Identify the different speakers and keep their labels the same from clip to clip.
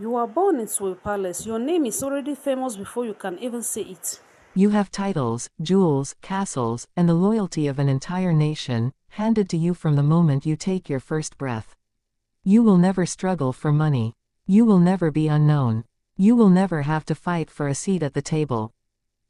Speaker 1: You were born into a palace. Your name is already famous before you can even say it.
Speaker 2: You have titles, jewels, castles, and the loyalty of an entire nation, handed to you from the moment you take your first breath. You will never struggle for money. You will never be unknown. You will never have to fight for a seat at the table.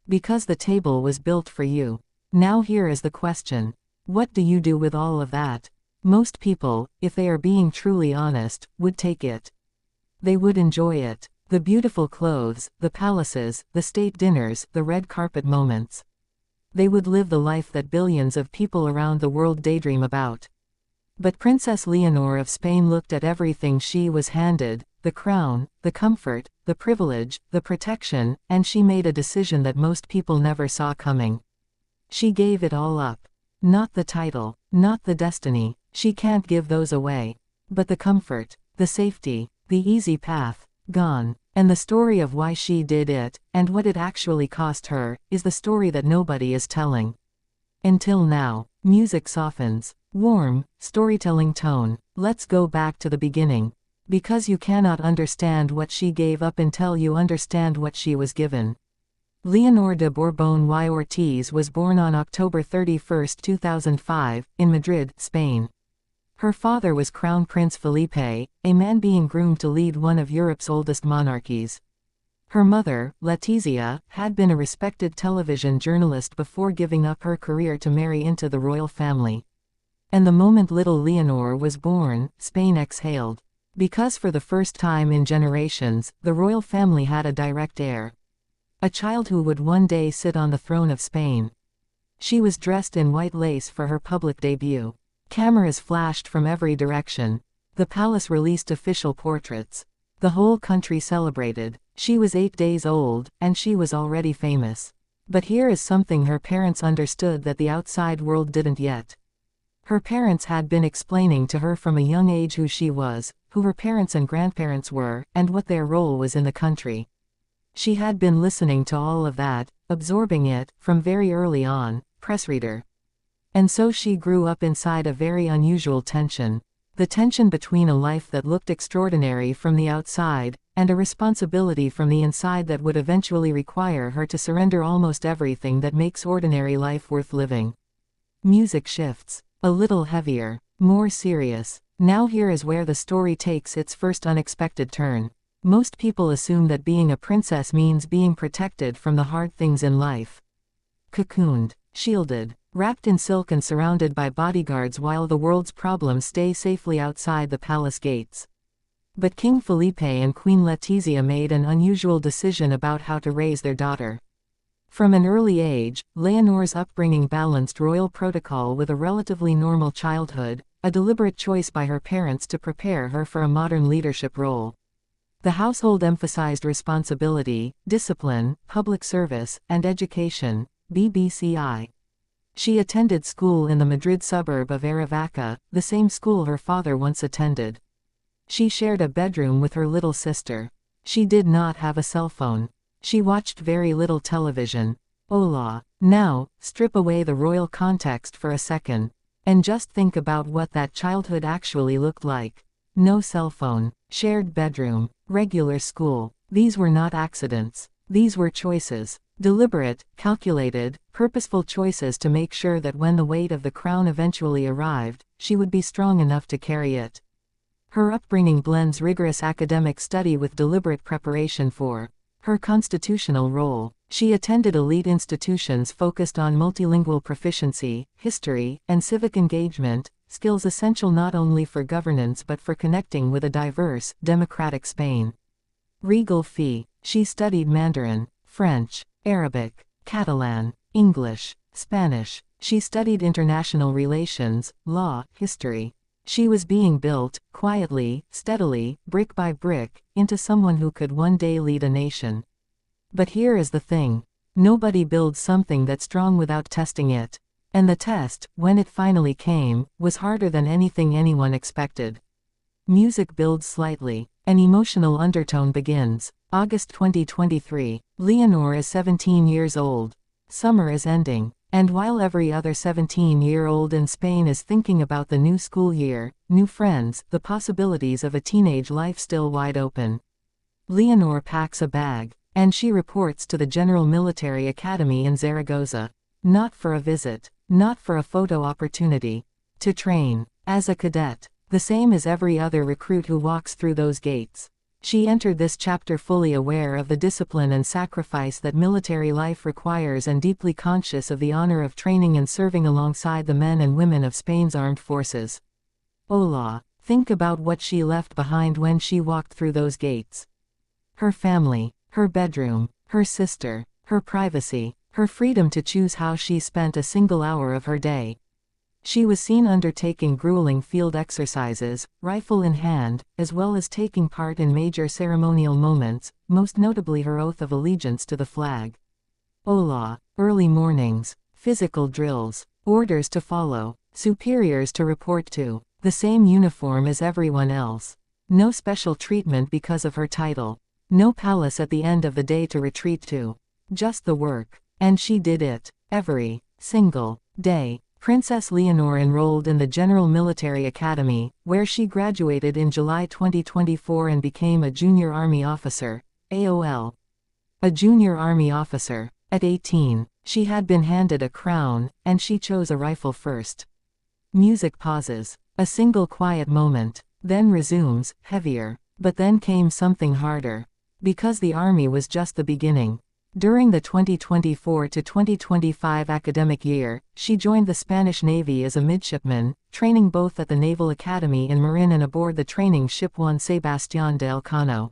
Speaker 2: Because the table was built for you. Now here is the question. What do you do with all of that? Most people, if they are being truly honest, would take it. They would enjoy it. The beautiful clothes, the palaces, the state dinners, the red carpet moments. They would live the life that billions of people around the world daydream about. But Princess Leonor of Spain looked at everything she was handed, the crown, the comfort, the privilege, the protection, and she made a decision that most people never saw coming. She gave it all up. Not the title, not the destiny, she can't give those away. But the comfort, the safety, the easy path, gone. And the story of why she did it, and what it actually cost her, is the story that nobody is telling. Until now, music softens. Warm, storytelling tone. Let's go back to the beginning. Because you cannot understand what she gave up until you understand what she was given. Leonor de Borbón y Ortiz was born on October 31, 2005, in Madrid, Spain. Her father was Crown Prince Felipe, a man being groomed to lead one of Europe's oldest monarchies. Her mother, Letizia, had been a respected television journalist before giving up her career to marry into the royal family. And the moment little Leonor was born, Spain exhaled. Because for the first time in generations, the royal family had a direct heir. A child who would one day sit on the throne of Spain. She was dressed in white lace for her public debut. Cameras flashed from every direction. The palace released official portraits. The whole country celebrated. She was 8 days old, and she was already famous. But here is something her parents understood that the outside world didn't yet. Her parents had been explaining to her from a young age who she was, who her parents and grandparents were, and what their role was in the country. She had been listening to all of that, absorbing it, from very early on, press reader. And so she grew up inside a very unusual tension. The tension between a life that looked extraordinary from the outside, and a responsibility from the inside that would eventually require her to surrender almost everything that makes ordinary life worth living. Music shifts. A little heavier. More serious. Now here is where the story takes its first unexpected turn. Most people assume that being a princess means being protected from the hard things in life. Cocooned. Shielded. Wrapped in silk and surrounded by bodyguards while the world's problems stay safely outside the palace gates. But King Felipe and Queen Letizia made an unusual decision about how to raise their daughter. From an early age, Leonor's upbringing balanced royal protocol with a relatively normal childhood, a deliberate choice by her parents to prepare her for a modern leadership role. The household emphasized responsibility, discipline, public service, and education, BBCI. She attended school in the Madrid suburb of Aravaca, the same school her father once attended. She shared a bedroom with her little sister. She did not have a cell phone. She watched very little television. Hola. Now, strip away the royal context for a second. And just think about what that childhood actually looked like. No cell phone. Shared bedroom. Regular school. These were not accidents. These were choices. Deliberate, calculated, purposeful choices to make sure that when the weight of the crown eventually arrived, she would be strong enough to carry it. Her upbringing blends rigorous academic study with deliberate preparation for her constitutional role. She attended elite institutions focused on multilingual proficiency, history, and civic engagement, skills essential not only for governance but for connecting with a diverse, democratic Spain. Regal fee. She studied Mandarin, French, Arabic, Catalan, English, Spanish. She studied international relations, law, history. She was being built, quietly, steadily, brick by brick, into someone who could one day lead a nation. But here is the thing. Nobody builds something that strong without testing it. And the test, when it finally came, was harder than anything anyone expected. Music builds slightly. An emotional undertone begins. August 2023. Leonor is 17 years old. Summer is ending. And while every other 17-year-old in Spain is thinking about the new school year, new friends, the possibilities of a teenage life still wide open, Leonor packs a bag, and she reports to the General Military Academy in Zaragoza. Not for a visit, not for a photo opportunity. To train, as a cadet, the same as every other recruit who walks through those gates. She entered this chapter fully aware of the discipline and sacrifice that military life requires and deeply conscious of the honor of training and serving alongside the men and women of Spain's armed forces. Hola, think about what she left behind when she walked through those gates. Her family, her bedroom, her sister, her privacy, her freedom to choose how she spent a single hour of her day. She was seen undertaking grueling field exercises, rifle in hand, as well as taking part in major ceremonial moments, most notably her oath of allegiance to the flag. Hola, early mornings, physical drills, orders to follow, superiors to report to, the same uniform as everyone else. No special treatment because of her title. No palace at the end of the day to retreat to. Just the work. And she did it, every single day. Princess Leonor enrolled in the General Military Academy, where she graduated in July 2024 and became a junior army officer, AOL. A junior army officer. At 18, she had been handed a crown, and she chose a rifle first. Music pauses. A single quiet moment. Then resumes, heavier. But then came something harder. Because the army was just the beginning. During the 2024 to 2025 academic year, she joined the Spanish Navy as a midshipman, training both at the Naval Academy in Marin and aboard the training ship Juan Sebastián de Elcano.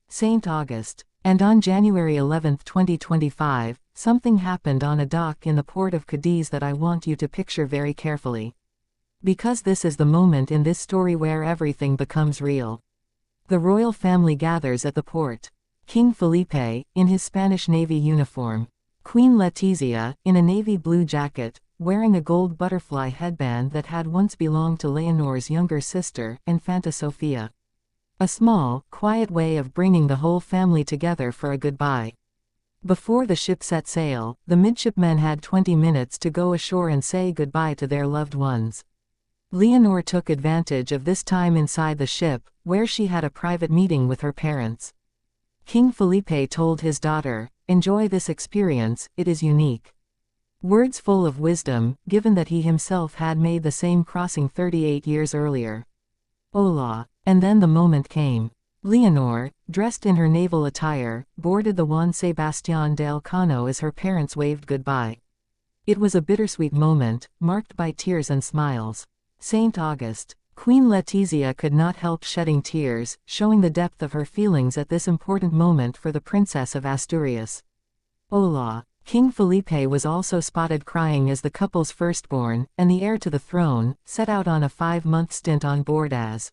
Speaker 2: St. August. And on January 11, 2025, something happened on a dock in the port of Cadiz that I want you to picture very carefully. Because this is the moment in this story where everything becomes real. The royal family gathers at the port. King Felipe, in his Spanish Navy uniform. Queen Letizia, in a navy blue jacket, wearing a gold butterfly headband that had once belonged to Leonor's younger sister, Infanta Sofia. A small, quiet way of bringing the whole family together for a goodbye. Before the ship set sail, the midshipmen had 20 minutes to go ashore and say goodbye to their loved ones. Leonor took advantage of this time inside the ship, where she had a private meeting with her parents. King Felipe told his daughter, "Enjoy this experience, it is unique." Words full of wisdom, given that he himself had made the same crossing 38 years earlier. Hola, and then the moment came. Leonor, dressed in her naval attire, boarded the Juan Sebastián de Elcano as her parents waved goodbye. It was a bittersweet moment, marked by tears and smiles. St. August. Queen Letizia could not help shedding tears, showing the depth of her feelings at this important moment for the Princess of Asturias. Hola. King Felipe was also spotted crying as the couple's firstborn, and the heir to the throne, set out on a 5-month stint on board as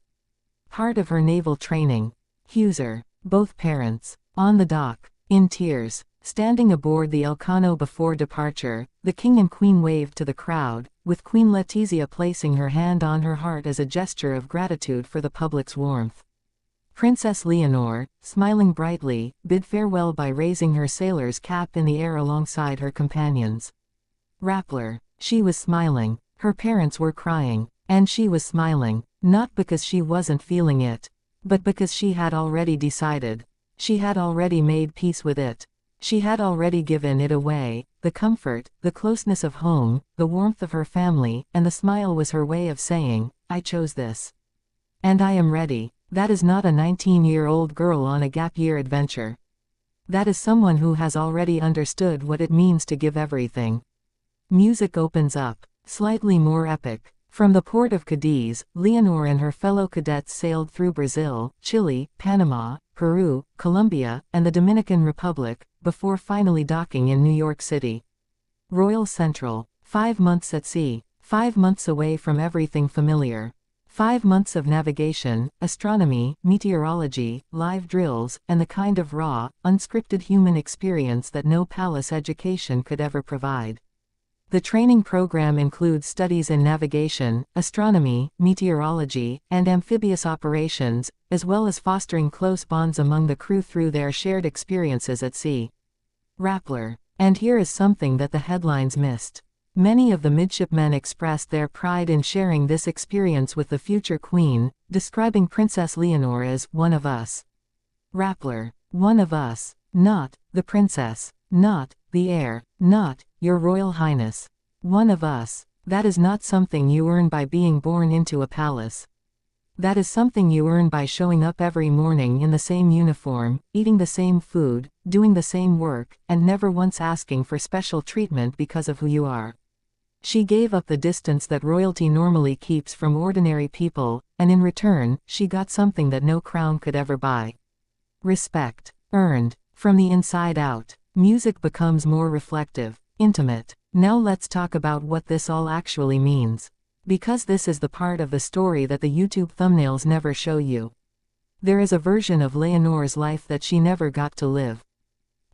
Speaker 2: part of her naval training. Huser. Both parents. On the dock. In tears. Standing aboard the Elcano before departure, the king and queen waved to the crowd, with Queen Letizia placing her hand on her heart as a gesture of gratitude for the public's warmth. Princess Leonor, smiling brightly, bid farewell by raising her sailor's cap in the air alongside her companions. Rappler. She was smiling. Her parents were crying. And she was smiling, not because she wasn't feeling it, but because she had already decided. She had already made peace with it. She had already given it away, the comfort, the closeness of home, the warmth of her family, and the smile was her way of saying, "I chose this. And I am ready." That is not a 19-year-old girl on a gap-year adventure. That is someone who has already understood what it means to give everything. Music opens up, slightly more epic. From the port of Cadiz, Leonor and her fellow cadets sailed through Brazil, Chile, Panama, Peru, Colombia, and the Dominican Republic, before finally docking in New York City. Royal Central. 5 months at sea. 5 months away from everything familiar. 5 months of navigation, astronomy, meteorology, live drills, and the kind of raw, unscripted human experience that no palace education could ever provide. The training program includes studies in navigation, astronomy, meteorology, and amphibious operations, as well as fostering close bonds among the crew through their shared experiences at sea. Rappler. And here is something that the headlines missed. Many of the midshipmen expressed their pride in sharing this experience with the future queen, describing Princess Leonor as one of us. Rappler. One of us. Not the princess. Not the heir. Not your royal highness. One of us. That is not something you earn by being born into a palace. That is something you earn by showing up every morning in the same uniform, eating the same food, doing the same work, and never once asking for special treatment because of who you are. She gave up the distance that royalty normally keeps from ordinary people, and in return, she got something that no crown could ever buy. Respect. Earned. From the inside out. Music becomes more reflective, intimate. Now let's talk about what this all actually means. Because this is the part of the story that the YouTube thumbnails never show you. There is a version of Leonor's life that she never got to live.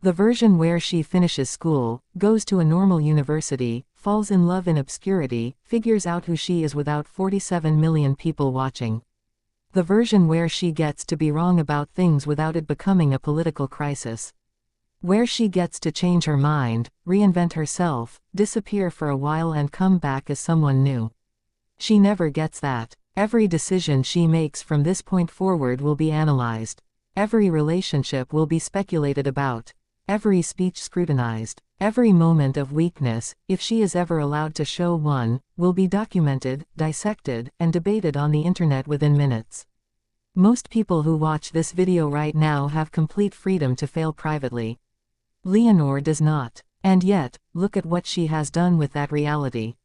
Speaker 2: The version where she finishes school, goes to a normal university, falls in love in obscurity, figures out who she is without 47 million people watching. The version where she gets to be wrong about things without it becoming a political crisis. Where she gets to change her mind, reinvent herself, disappear for a while and come back as someone new. She never gets that. Every decision she makes from this point forward will be analyzed. Every relationship will be speculated about. Every speech scrutinized. Every moment of weakness, if she is ever allowed to show one, will be documented, dissected, and debated on the internet within minutes. Most people who watch this video right now have complete freedom to fail privately. Leonor does not. And yet, look at what she has done with that reality.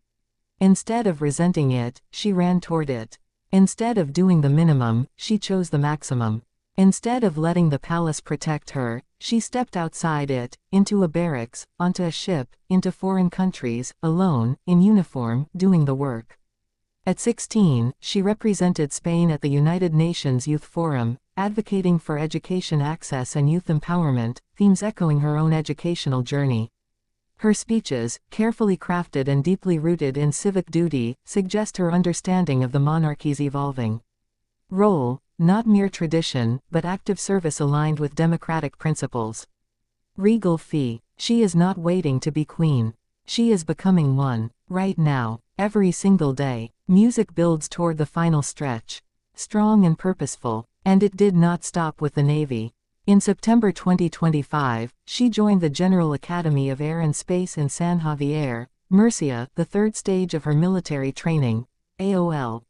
Speaker 2: Instead of resenting it, she ran toward it. Instead of doing the minimum, she chose the maximum. Instead of letting the palace protect her, she stepped outside it, into a barracks, onto a ship, into foreign countries, alone, in uniform, doing the work. At 16, she represented Spain at the United Nations Youth Forum, advocating for education access and youth empowerment, themes echoing her own educational journey. Her speeches, carefully crafted and deeply rooted in civic duty, suggest her understanding of the monarchy's evolving role, not mere tradition, but active service aligned with democratic principles. Regal fee. She is not waiting to be queen. She is becoming one. Right now. Every single day. Music builds toward the final stretch. Strong and purposeful. And it did not stop with the Navy. In September 2025, she joined the General Academy of Air and Space in San Javier, Murcia, the third stage of her military training. AOL.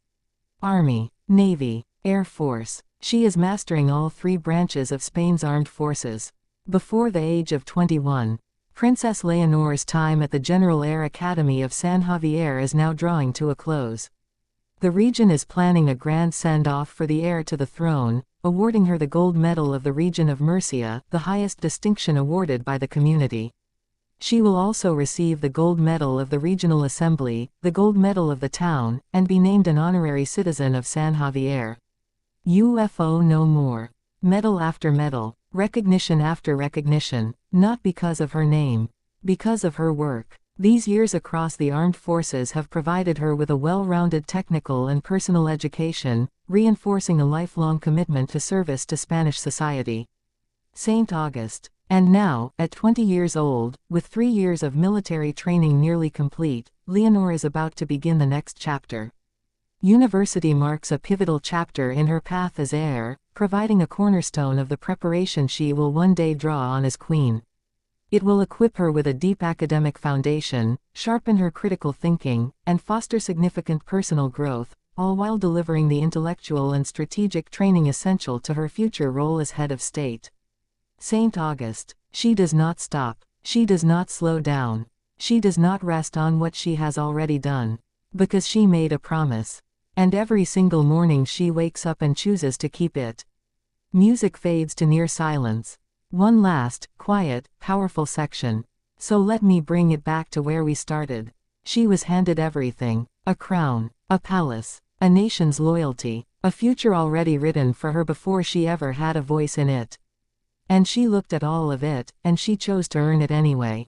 Speaker 2: Army, Navy, Air Force. She is mastering all three branches of Spain's armed forces. Before the age of 21, Princess Leonor's time at the General Air Academy of San Javier is now drawing to a close. The region is planning a grand send-off for the heir to the throne, awarding her the Gold Medal of the Region of Murcia, the highest distinction awarded by the community. She will also receive the Gold Medal of the Regional Assembly, the Gold Medal of the town, and be named an honorary citizen of San Javier. UFO no more. Medal after medal, recognition after recognition, not because of her name, because of her work. These years across the armed forces have provided her with a well-rounded technical and personal education, reinforcing a lifelong commitment to service to Spanish society. St. August. And now, at 20 years old, with 3 years of military training nearly complete, Leonor is about to begin the next chapter. University marks a pivotal chapter in her path as heir, providing a cornerstone of the preparation she will one day draw on as queen. It will equip her with a deep academic foundation, sharpen her critical thinking, and foster significant personal growth, all while delivering the intellectual and strategic training essential to her future role as head of state. St. August. She does not stop. She does not slow down. She does not rest on what she has already done. Because she made a promise. And every single morning she wakes up and chooses to keep it. Music fades to near silence. One last, quiet, powerful section. So let me bring it back to where we started. She was handed everything. A crown. A palace. A nation's loyalty. A future already written for her before she ever had a voice in it. And she looked at all of it, and she chose to earn it anyway.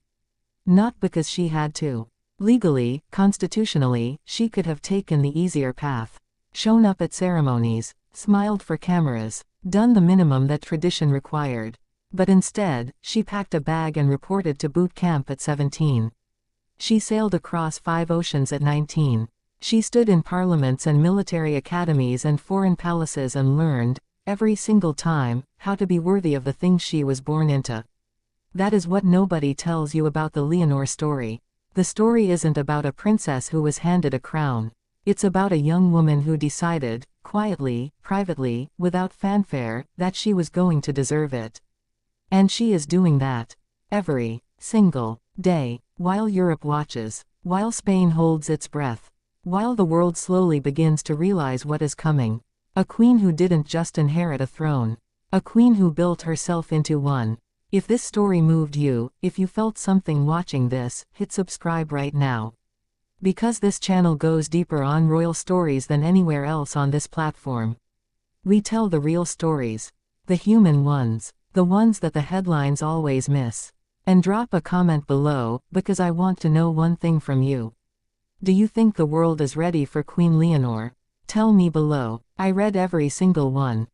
Speaker 2: Not because she had to. Legally, constitutionally, she could have taken the easier path. Shown up at ceremonies, smiled for cameras, done the minimum that tradition required. But instead, she packed a bag and reported to boot camp at 17. She sailed across 5 oceans at 19. She stood in parliaments and military academies and foreign palaces and learned, Every single time, how to be worthy of the things she was born into. That is what nobody tells you about the Leonor story. The story isn't about a princess who was handed a crown. It's about a young woman who decided, quietly, privately, without fanfare, that she was going to deserve it. And she is doing that. Every single day, while Europe watches, while Spain holds its breath, while the world slowly begins to realize what is coming. A queen who didn't just inherit a throne. A queen who built herself into one. If this story moved you, if you felt something watching this, hit subscribe right now. Because this channel goes deeper on royal stories than anywhere else on this platform. We tell the real stories. The human ones. The ones that the headlines always miss. And drop a comment below, because I want to know one thing from you. Do you think the world is ready for Queen Leonor? Tell me below. I read every single one.